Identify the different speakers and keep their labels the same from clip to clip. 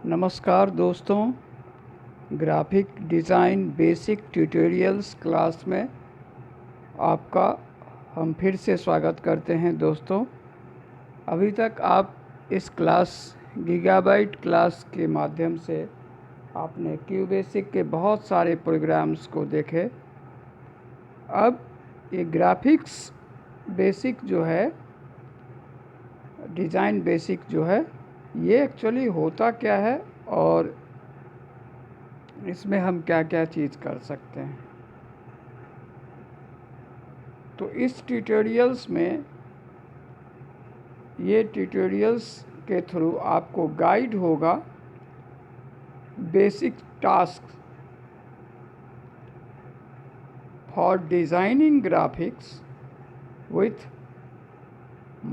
Speaker 1: नमस्कार दोस्तों, graphic design basic tutorials class में आपका हम फिर से स्वागत करते हैं। दोस्तों, अभी तक आप इस क्लास गीगाबाइट क्लास के माध्यम से आपने क्यू बेसिक के बहुत सारे प्रोग्राम्स को देखे। अब ये ग्राफिक्स बेसिक जो है, डिज़ाइन बेसिक जो है, ये एक्चुअली होता क्या है और इसमें हम क्या क्या चीज़ कर सकते हैं। तो इस ट्यूटोरियल्स में, ये ट्यूटोरियल्स के थ्रू आपको गाइड होगा basic task for designing graphics with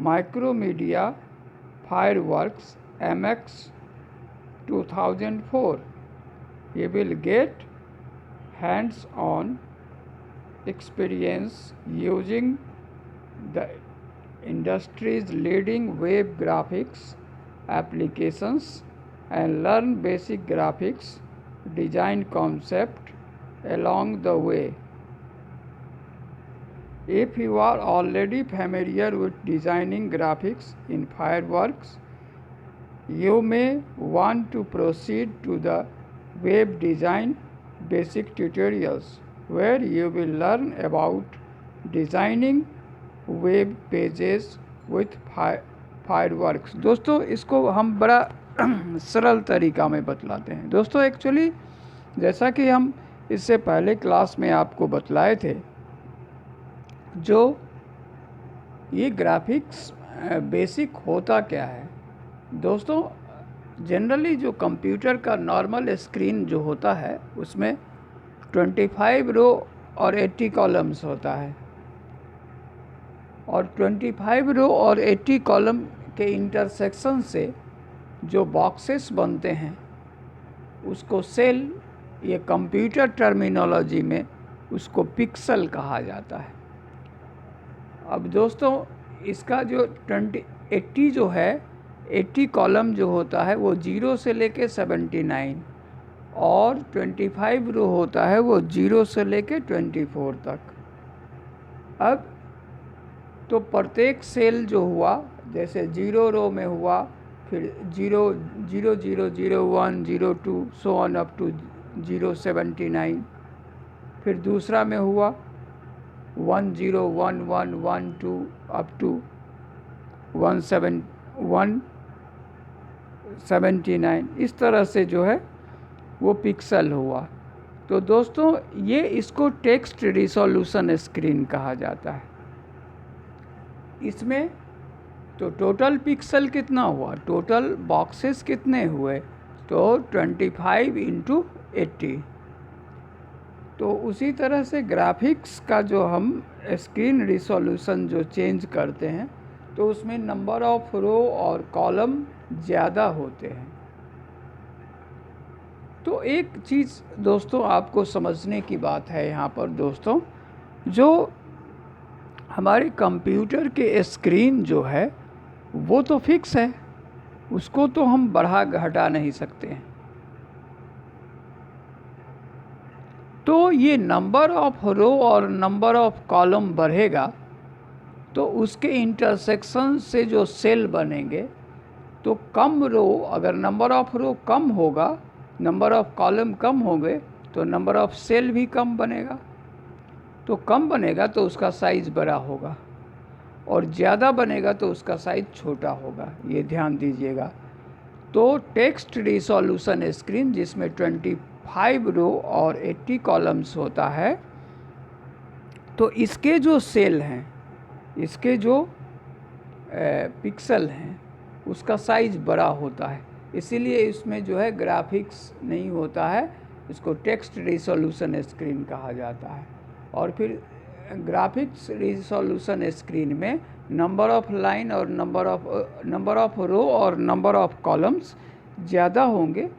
Speaker 1: Macromedia Fireworks MX 2004. You will get hands-on experience using the industry's leading web graphics applications and learn basic graphics design concept along the way. If you are already familiar with designing graphics in Fireworks, you may want to proceed to the web design basic tutorials, where you will learn about designing web pages with Fireworks. दोस्तों, इसको हम बड़ा सरल तरीका में बतलाते हैं। दोस्तों, एक्चुअली जैसा कि हम इससे पहले क्लास में आपको बतलाए थे, जो ये ग्राफिक्स बेसिक होता क्या है। दोस्तों, जनरली जो कंप्यूटर का नॉर्मल स्क्रीन जो होता है, उसमें 25 रो और 80 कॉलम्स होता है, और 25 रो और 80 कॉलम के इंटरसेक्शन से जो बॉक्सेस बनते हैं, उसको सेल, ये कंप्यूटर टर्मिनोलॉजी में उसको पिक्सल कहा जाता है। अब दोस्तों, इसका जो 80 जो है, 80 कॉलम जो होता है वो 0 से लेके 79, और 25 रो होता है वो 0 से लेके 24 तक। अब तो प्रत्येक सेल जो हुआ, जैसे 0 रो में हुआ, फिर 0 0 0 0 1 0 2 सो ऑन अप टू 079, फिर दूसरा में हुआ 1 0 1 1 1 2 अप टू 179, इस तरह से जो है वो पिक्सल हुआ। तो दोस्तों, ये इसको टेक्स्ट रिसोल्यूशन स्क्रीन कहा जाता है। इसमें तो टोटल पिक्सल कितना हुआ, टोटल बॉक्सेस कितने हुए, तो 25 × 80। तो उसी तरह से ग्राफिक्स का जो हम स्क्रीन रिसोल्यूशन जो चेंज करते हैं, तो उसमें नंबर ऑफ रो और कॉलम ज़्यादा होते हैं। तो एक चीज़ दोस्तों आपको समझने की बात है यहाँ पर। दोस्तों, जो हमारे कंप्यूटर के स्क्रीन जो है वो तो फिक्स है, उसको तो हम बढ़ा घटा नहीं सकते हैं। तो ये नंबर ऑफ रो और नंबर ऑफ कॉलम बढ़ेगा, तो उसके इंटरसेक्शन से जो सेल बनेंगे, तो कम रो, अगर नंबर ऑफ रो कम होगा, नंबर ऑफ कॉलम कम होंगे, तो नंबर ऑफ सेल भी कम बनेगा। तो कम बनेगा तो उसका साइज़ बड़ा होगा, और ज़्यादा बनेगा तो उसका साइज़ छोटा होगा। ये ध्यान दीजिएगा। तो टेक्स्ट रिसोल्यूशन स्क्रीन, जिसमें 25 रो और 80 कॉलम्स होता है, तो इसके जो सेल हैं, इसके जो पिक्सल हैं, उसका साइज़ बड़ा होता है। इसीलिए इसमें जो है ग्राफिक्स नहीं होता है, इसको टेक्स्ट रिसोल्यूशन स्क्रीन कहा जाता है। और फिर ग्राफिक्स रिसोल्यूशन स्क्रीन में नंबर ऑफ लाइन और नंबर ऑफ रो और नंबर ऑफ कॉलम्स ज़्यादा होंगे,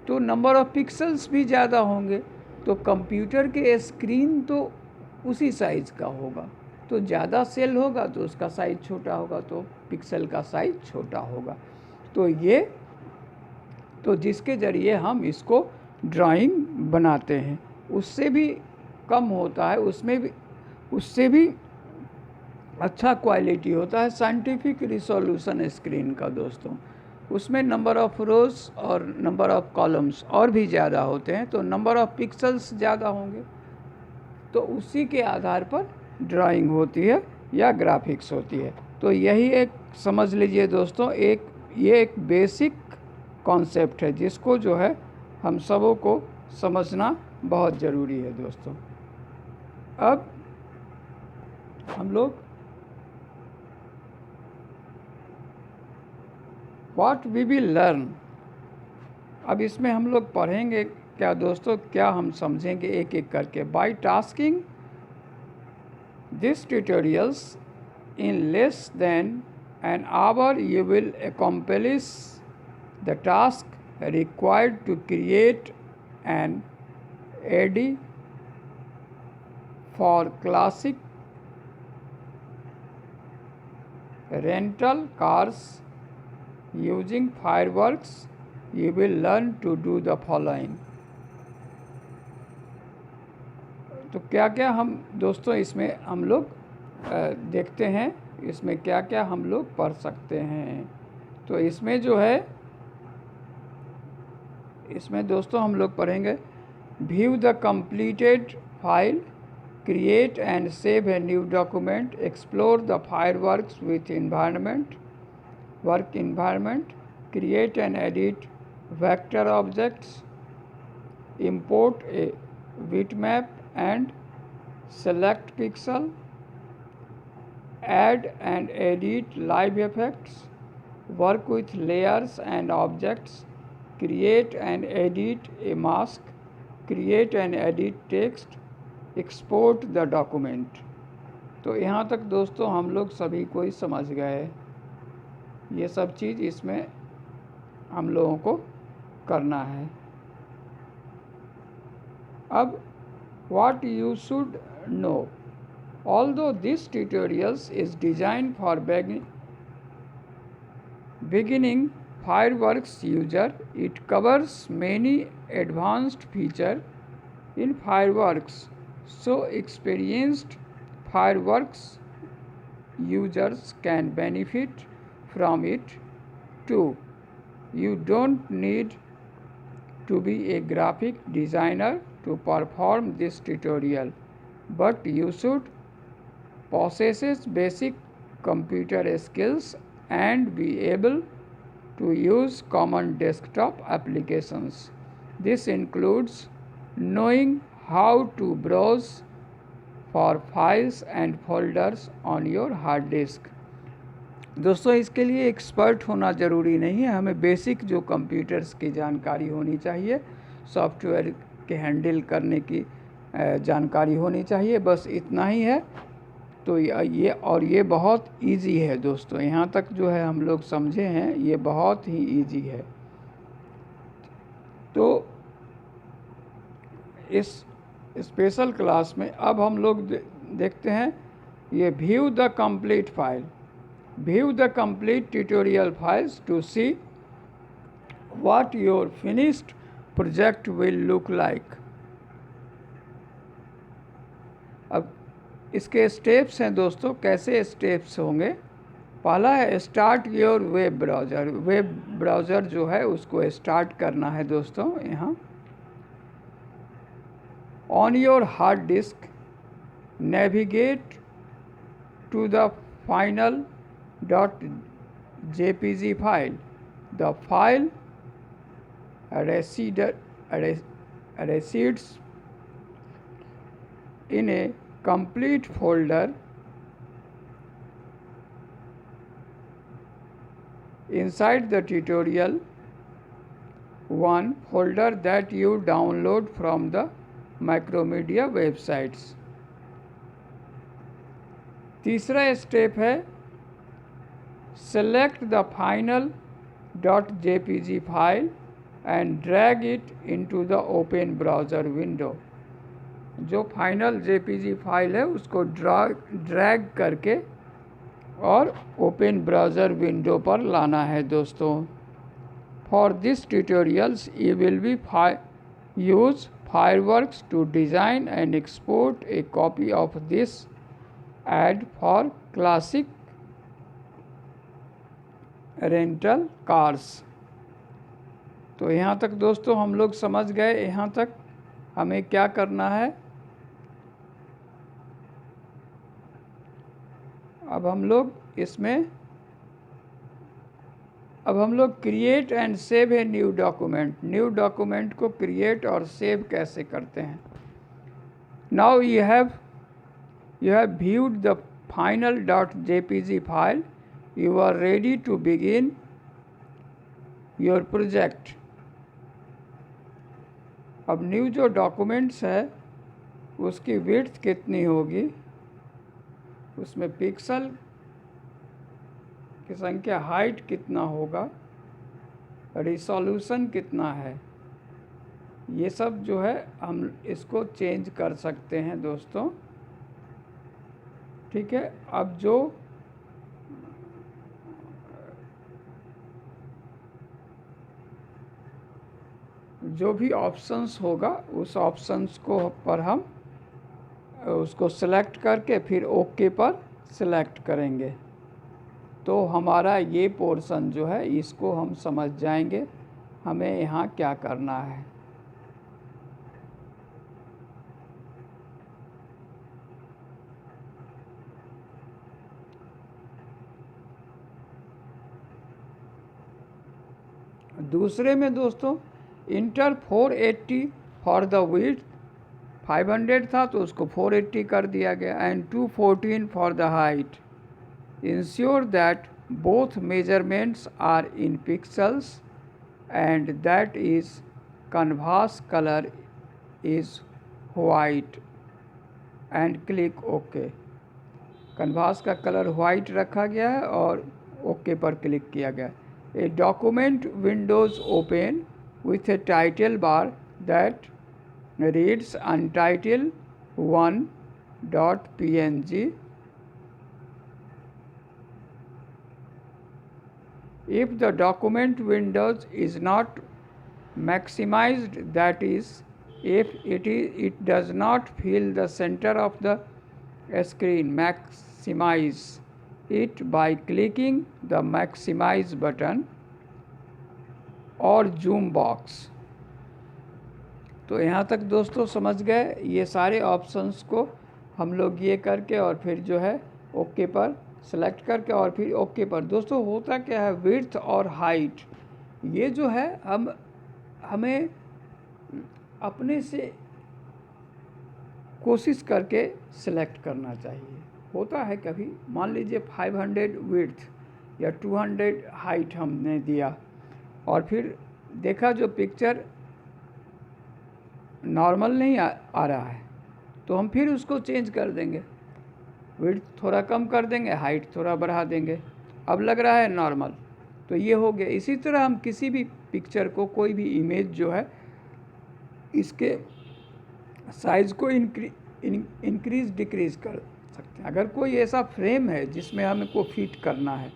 Speaker 1: तो नंबर ऑफ पिक्सल्स भी ज़्यादा होंगे। तो कंप्यूटर के स्क्रीन तो उसी साइज़ का होगा। तो ज़्यादा सेल होगा तो उसका साइज़ छोटा होगा, तो पिक्सल का साइज़ छोटा होगा। तो ये तो जिसके ज़रिए हम इसको ड्राइंग बनाते हैं, उससे भी कम होता है, उससे भी अच्छा क्वालिटी होता है साइंटिफिक रिसोल्यूशन स्क्रीन का दोस्तों। उसमें नंबर ऑफ़ रोज़ और नंबर ऑफ़ कॉलम्स और भी ज़्यादा होते हैं, तो नंबर ऑफ़ पिक्सल्स ज़्यादा होंगे, तो उसी के आधार पर ड्राइंग होती है या ग्राफिक्स होती है। तो यही एक समझ लीजिए दोस्तों, ये एक बेसिक कॉन्सेप्ट है जिसको जो है हम सबों को समझना बहुत ज़रूरी है दोस्तों। अब हम लोग व्हाट वी विल लर्न, अब इसमें हम लोग पढ़ेंगे क्या दोस्तों, क्या हम समझेंगे एक एक करके। By tasking this tutorials in less than an hour you will accomplish the task required to create an AD for classic rental cars using fireworks. You will learn to do the following. तो क्या क्या हम दोस्तों इसमें हम लोग देखते हैं, इसमें क्या क्या हम लोग पढ़ सकते हैं। तो इसमें जो है, इसमें दोस्तों हम लोग पढ़ेंगे view the completed file, create and save a new document, explore the fireworks with work environment, create and edit vector objects, import a bitmap and select pixel, add and edit live effects, work with layers and objects, create and edit a mask, create and edit text, export the document। तो यहाँ तक दोस्तों हम लोग सभी को ही समझ गए, ये सब चीज़ इसमें हम लोगों को करना है। अब what you should know, although this tutorials is designed for beginning fireworks user, it covers many advanced features in fireworks, so experienced fireworks users can benefit from it too. You don't need to be a graphic designer to perform this tutorial, but you should possess basic computer skills and be able to use common desktop applications. This includes knowing how to browse for files and folders on your hard disk। दोस्तों इसके लिए expert होना ज़रूरी नहीं है, हमें basic जो computers की जानकारी होनी चाहिए, सॉफ्टवेयर के हैंडल करने की जानकारी होनी चाहिए, बस इतना ही है। तो ये बहुत इजी है दोस्तों, यहाँ तक जो है हम लोग समझे हैं, ये बहुत ही इजी है। तो इस स्पेशल क्लास में अब हम लोग देखते हैं ये view the complete file, view the complete tutorial files to see what your finished project will look like। अब इसके स्टेप्स हैं दोस्तों, कैसे स्टेप्स होंगे। पहला है start your web browser. Web browser जो है उसको स्टार्ट करना है दोस्तों। यहाँ on your hard disk navigate to the final .jpg file. The file resides in a complete folder inside the tutorial one folder that you download from the Macromedia websites। तीसरा step है select the final .jpg file and drag it into the open browser window। जो final JPG file है उसको drag करके और open browser window पर लाना है दोस्तों। For this tutorials, you will be use Fireworks to design and export a copy of this ad for classic rental cars. तो यहाँ तक दोस्तों हम लोग समझ गए। यहाँ तक हमें क्या करना है, अब हम लोग create and save a new document. New document को क्रिएट और सेव कैसे करते हैं। Now you have viewed the final .jpg file. You are ready to begin your project. अब न्यू जो डॉक्यूमेंट्स है उसकी विड्थ कितनी होगी, उसमें पिक्सल की संख्या, हाइट कितना होगा, रिसोल्यूशन कितना है, ये सब जो है हम इसको चेंज कर सकते हैं दोस्तों। ठीक है, अब जो भी ऑप्शंस होगा उस ऑप्शंस को पर हम उसको सेलेक्ट करके फिर ओके पर सेलेक्ट करेंगे तो हमारा ये पोर्शन जो है इसको हम समझ जाएंगे हमें यहाँ क्या करना है। दूसरे में दोस्तों इंटर 480 फॉर द विड्थ, 500 था तो उसको 480 कर दिया गया, and 214 for the height. Ensure that both measurements are in pixels and that is canvas colour is white and click okay. Canvas का कलर वाइट रखा गया है और ओके पर क्लिक किया गया। A document windows open with a title bar that reads untitled1.png. If the document windows is not maximized, that is, if it does not fill the center of the screen, maximize it by clicking the maximize button और zoom box. तो यहाँ तक दोस्तों समझ गए। ये सारे options को हम लोग ये करके और फिर जो है ओके पर सेलेक्ट करके और फिर ओके पर। दोस्तों होता क्या है, विड्थ और हाइट ये जो है हमें अपने से कोशिश करके सिलेक्ट करना चाहिए। होता है कभी मान लीजिए 500 विड्थ या 200 हाइट हमने दिया और फिर देखा जो पिक्चर नॉर्मल नहीं आ रहा है तो हम फिर उसको चेंज कर देंगे, विड्थ थोड़ा कम कर देंगे, हाइट थोड़ा बढ़ा देंगे, अब लग रहा है नॉर्मल। तो ये हो गया। इसी तरह हम किसी भी पिक्चर को, कोई भी इमेज जो है, इसके साइज़ को इंक्रीज डिक्रीज कर सकते हैं। अगर कोई ऐसा फ्रेम है जिसमें हमें को फिट करना है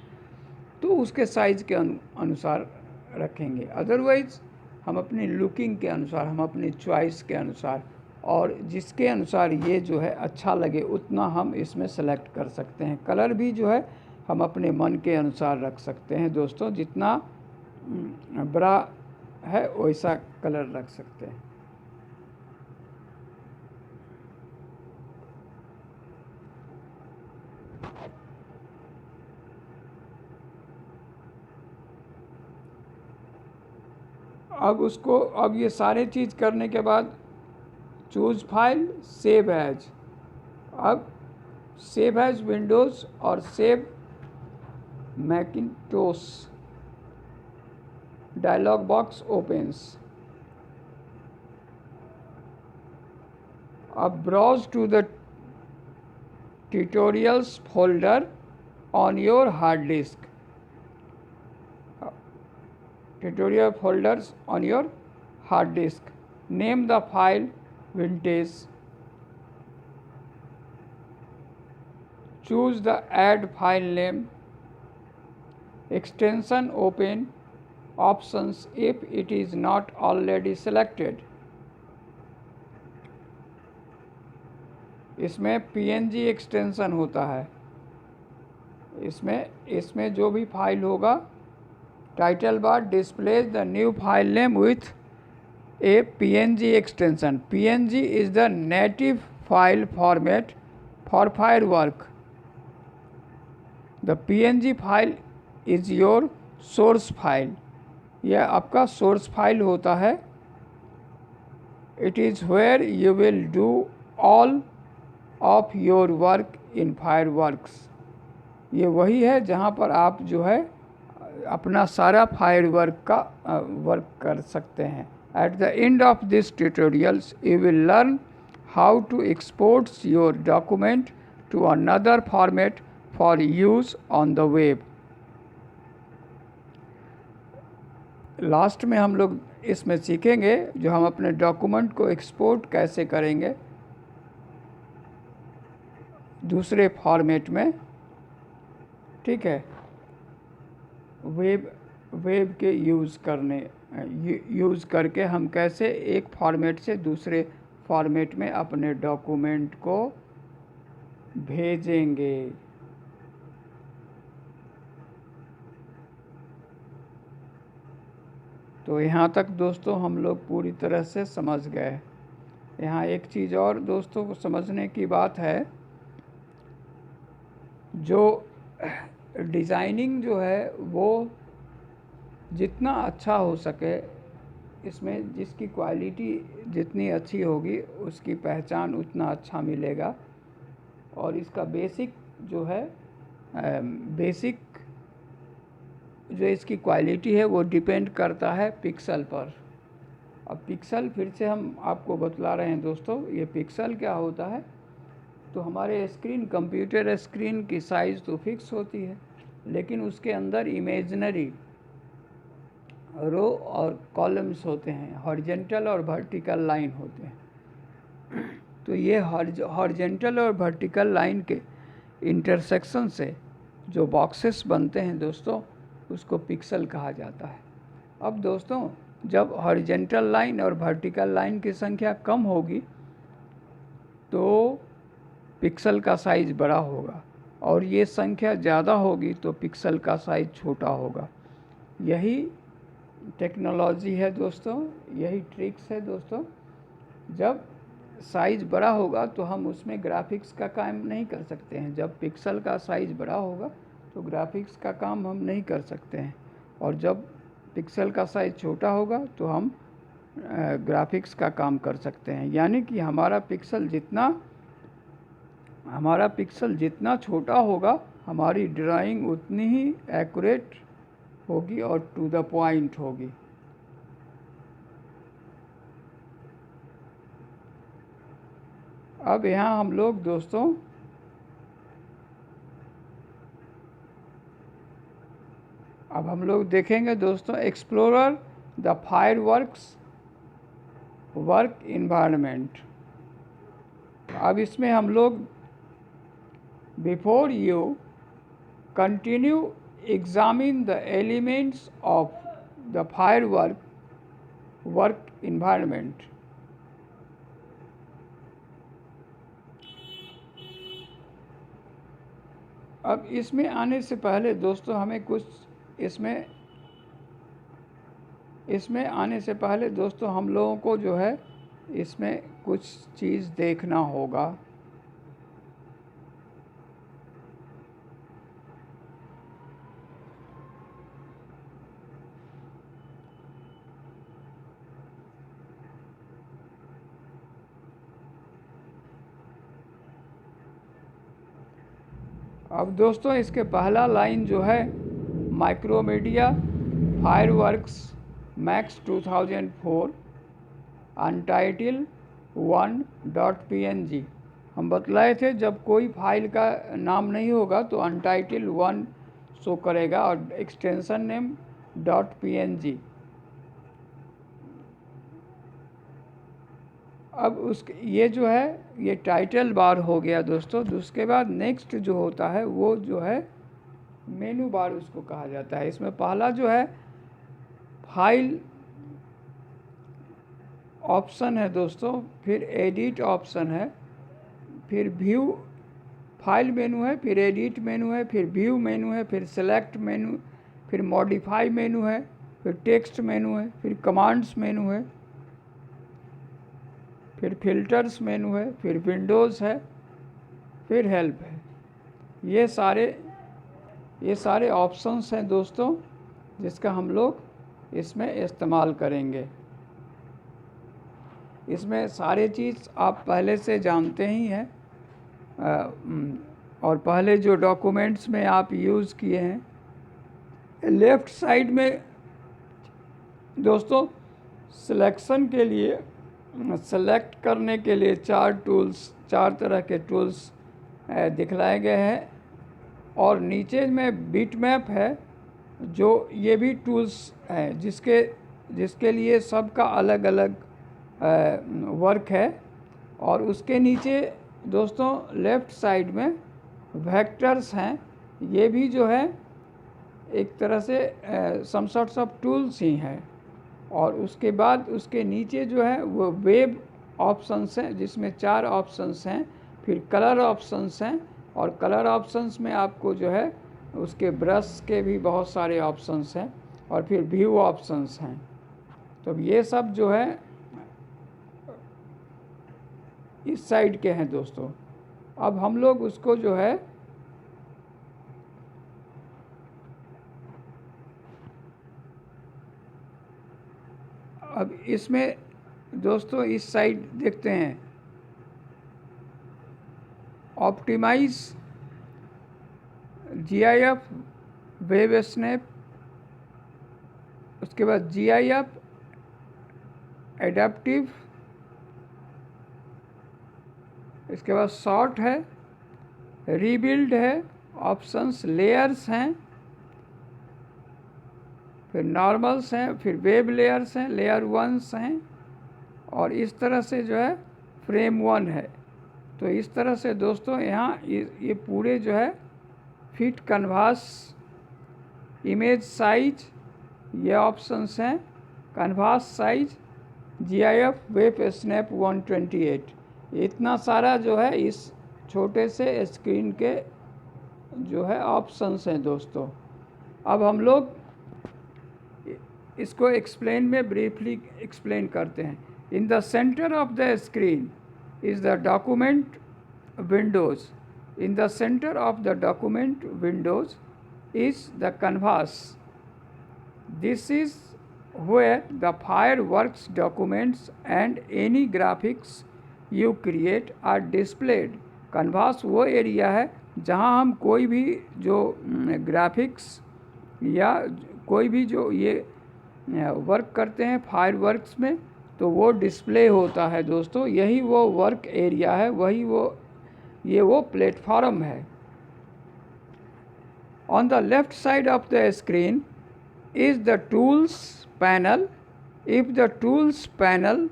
Speaker 1: तो उसके साइज़ के अनुसार रखेंगे, अदरवाइज़ हम अपनी लुकिंग के अनुसार, हम अपनी चॉइस के अनुसार और जिसके अनुसार ये जो है अच्छा लगे उतना हम इसमें सेलेक्ट कर सकते हैं। कलर भी जो है हम अपने मन के अनुसार रख सकते हैं दोस्तों, जितना बड़ा है वैसा कलर रख सकते हैं। अब ये सारे चीज़ करने के बाद चूज़ फाइल, सेव एज। अब सेव एज विंडोज़ और save Macintosh dialog box opens. अब browse to the tutorials folder on your hard disk. Tutorial folders on your hard disk. Name the file vintage. Choose the add file name. Extension open options if it is not already selected। इसमें PNG extension होता है। इसमें जो भी file होगा, title bar displays the new file name with a PNG extension। PNG is the native file format for Firework। The PNG file is your source file। यह आपका source file होता है। It is where you will do all of your work in Fireworks। ये वही है जहाँ पर आप जो है अपना सारा Firework का वर्क कर सकते हैं। At the end of this tutorials, you will learn how to export your document to another format for use on the web। Last में हम लोग इसमें सीखेंगे जो हम अपने डॉक्यूमेंट को एक्सपोर्ट कैसे करेंगे दूसरे फॉर्मेट में, ठीक है, वेब के यूज़ करके हम कैसे एक फॉर्मेट से दूसरे फॉर्मेट में अपने डॉक्यूमेंट को भेजेंगे। तो यहाँ तक दोस्तों हम लोग पूरी तरह से समझ गए। यहाँ एक चीज़ और दोस्तों को समझने की बात है, जो डिज़ाइनिंग जो है वो जितना अच्छा हो सके, इसमें जिसकी क्वालिटी जितनी अच्छी होगी उसकी पहचान उतना अच्छा मिलेगा। और इसका बेसिक जो है बेसिक जो इसकी क्वालिटी है वो डिपेंड करता है पिक्सल पर। अब पिक्सल फिर से हम आपको बतला रहे हैं दोस्तों, ये पिक्सल क्या होता है। तो हमारे स्क्रीन, कंप्यूटर स्क्रीन की साइज़ तो फिक्स होती है, लेकिन उसके अंदर इमेजिनरी रो और कॉलम्स होते हैं, हॉरिजेंटल और वर्टिकल लाइन होते हैं। तो ये हॉरिजेंटल और वर्टिकल लाइन के इंटरसेक्शन से जो बॉक्सेस बनते हैं दोस्तों, उसको पिक्सल कहा जाता है। अब दोस्तों जब हॉरिजेंटल लाइन और वर्टिकल लाइन की संख्या कम होगी तो पिक्सल का साइज़ बड़ा होगा, और ये संख्या ज़्यादा होगी तो पिक्सल का साइज़ छोटा होगा। यही टेक्नोलॉजी है दोस्तों, यही ट्रिक्स है दोस्तों। जब साइज़ बड़ा होगा तो हम उसमें ग्राफिक्स का काम नहीं कर सकते हैं। जब पिक्सल का साइज़ बड़ा होगा तो ग्राफिक्स का काम हम नहीं कर सकते हैं, और जब पिक्सल का साइज़ छोटा होगा तो हम ग्राफिक्स का काम कर सकते हैं। यानी कि हमारा पिक्सल जितना छोटा होगा, हमारी ड्राइंग उतनी ही एक्यूरेट होगी और टू द पॉइंट होगी। अब यहाँ हम लोग दोस्तों देखेंगे दोस्तों explorer the fireworks work environment. अब इसमें हम लोग before you continue examine the elements of the firework work environment। अब इसमें आने से पहले दोस्तों हमें कुछ इसमें आने से पहले दोस्तों हम लोगों को जो है इसमें कुछ चीज़ देखना होगा। अब दोस्तों इसके पहला लाइन जो है माइक्रोमीडिया फायरवर्क्स मैक्स 2004 अनटाइटल 1.png। हम बतलाए थे जब कोई फाइल का नाम नहीं होगा तो अनटाइटल 1 शो करेगा और एक्सटेंशन नेम .png। अब ये जो है ये टाइटल बार हो गया दोस्तों। उसके बाद नेक्स्ट जो होता है वो जो है मेनू बार उसको कहा जाता है। इसमें पहला जो है फाइल ऑप्शन है दोस्तों, फिर एडिट ऑप्शन है, फिर व्यू फाइल मेनू है, फिर एडिट मेनू है, फिर व्यू मेनू है, फिर सेलेक्ट मेनू, फिर मॉडिफाई मेनू है, फिर टेक्स्ट मेनू है, फिर कमांड्स मेनू है, फिर फिल्टर्स मेनू है, फिर विंडोज़ है, फिर हेल्प है। ये सारे ऑप्शंस हैं दोस्तों, जिसका हम लोग इसमें इस्तेमाल करेंगे। इसमें सारे चीज़ आप पहले से जानते ही हैं, और पहले जो डॉक्यूमेंट्स में आप यूज़ किए हैं। लेफ़्ट साइड में दोस्तों सिलेक्शन के लिए, सेलेक्ट करने के लिए चार तरह के टूल्स दिखलाए गए हैं, और नीचे में बिटमैप है, जो ये भी टूल्स हैं जिसके लिए सबका अलग अलग वर्क है। और उसके नीचे दोस्तों लेफ़्ट साइड में वेक्टर्स हैं, ये भी जो है एक तरह से सम सॉर्ट्स ऑफ टूल्स ही हैं। और उसके बाद उसके नीचे जो है वो वेब ऑप्शंस हैं, जिसमें 4 ऑप्शंस हैं, फिर कलर ऑप्शंस हैं, और कलर ऑप्शंस में आपको जो है उसके ब्रश के भी बहुत सारे ऑप्शंस हैं, और फिर व्यू ऑप्शंस हैं। तो ये सब जो है इस साइड के हैं दोस्तों। अब हम लोग उसको जो है अब इसमें दोस्तों इस साइड देखते हैं, ऑप्टिमाइज GIF वेब स्नैप, उसके बाद GIF एडेप्टिव, इसके बाद शॉर्ट है, रीबिल्ड है, ऑप्शंस लेयर्स हैं, फिर नॉर्मल्स हैं, फिर वेब लेयर्स हैं, लेयर 1 हैं, और इस तरह से जो है फ्रेम 1 है। तो इस तरह से दोस्तों यहाँ ये पूरे जो है फिट कैनवास, इमेज साइज, ये ऑप्शंस हैं, canvas size, GIF web snap 128, इतना सारा जो है इस छोटे से स्क्रीन के जो है ऑप्शंस हैं दोस्तों। अब हम लोग इसको एक्सप्लेन में ब्रीफली एक्सप्लेन करते हैं। In the centre of the screen is the document Windows. In the centre of the document Windows is the canvas. This is where the fireworks documents and any graphics you create are displayed. canvas वो area है जहाँ हम कोई भी जो graphics या कोई भी जो ये वर्क करते हैं फायरवर्क्स में, तो वो डिस्प्ले होता है दोस्तों। यही वो वर्क एरिया है, ये वो प्लेटफॉर्म है। On the left side of the screen is the tools panel. If the tools panel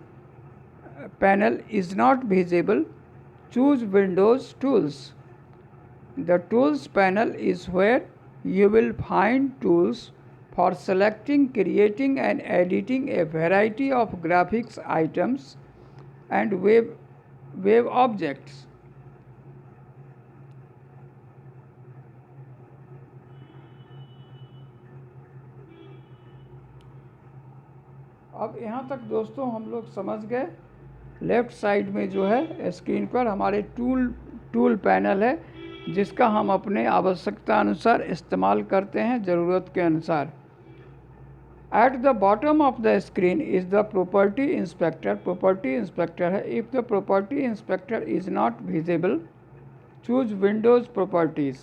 Speaker 1: is not visible, choose Windows Tools. The tools panel is where you will find tools for selecting, creating and editing a variety of graphics items and web objects. अब यहाँ तक दोस्तों हम लोग समझ गए। Left side में जो है स्क्रीन पर हमारे टूल पैनल है, जिसका हम अपने आवश्यकता अनुसार इस्तेमाल करते हैं, ज़रूरत के अनुसार। At the bottom of the screen is the property inspector. Property inspector है। If the property inspector is not visible, choose windows properties.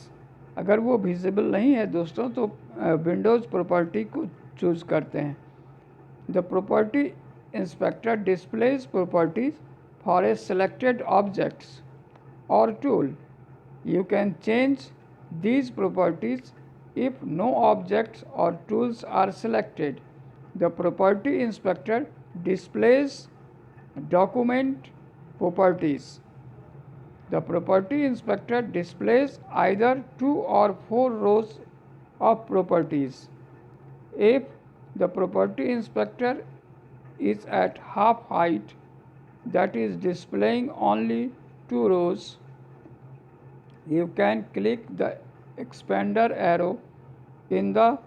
Speaker 1: अगर वो विजिबल नहीं है दोस्तों तो विंडोज़ प्रॉपर्टी को चूज़ करते हैं। The property inspector displays properties for a selected objects or tool. You can change these properties if no objects or tools are selected. The property inspector displays document properties. The property inspector displays either 2 or 4 rows of properties. If The property inspector is at half height, that is displaying only 2 rows. You can click the expander arrow in the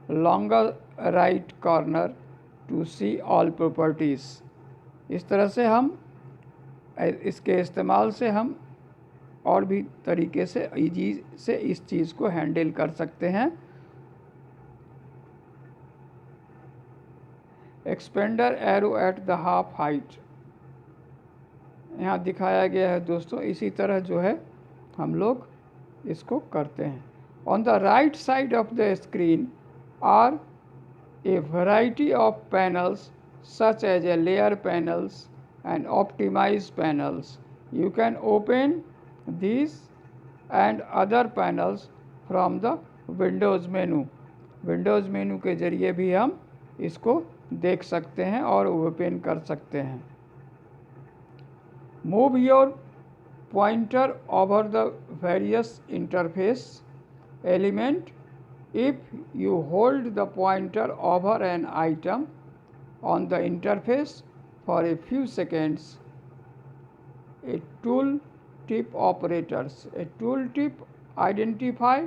Speaker 1: longer right corner to see all properties. इस तरह से हम इसके इस्तेमाल से हम और भी तरीके से ईजी से इस चीज़ को हैंडल कर सकते हैं। Expander arrow at the half height यहाँ दिखाया गया है दोस्तों। इसी तरह जो है हम लोग इसको करते हैं। On the right side of the screen are a variety of panels such as a layer panels and optimize panels. You can open these and other panels from the Windows menu. Windows menu के जरिए भी हम इसको देख सकते हैं और open कर सकते हैं। Move your pointer over the various interface element. If you hold the pointer over an item on the interface for a few seconds, a tooltip operators. A tooltip identify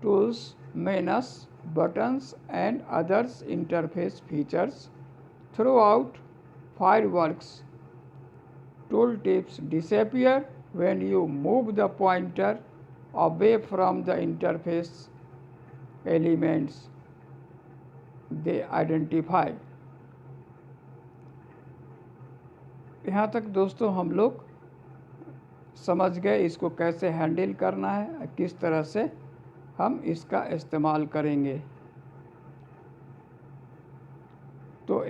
Speaker 1: tools, menus, buttons and others interface features. Throughout Fireworks, tooltips disappear when you move the pointer away from the interface elements they identify. यहाँ तक दोस्तों हम लोग समझ गए इसको कैसे handle करना है, किस तरह से हम इसका इस्तेमाल करेंगे। तो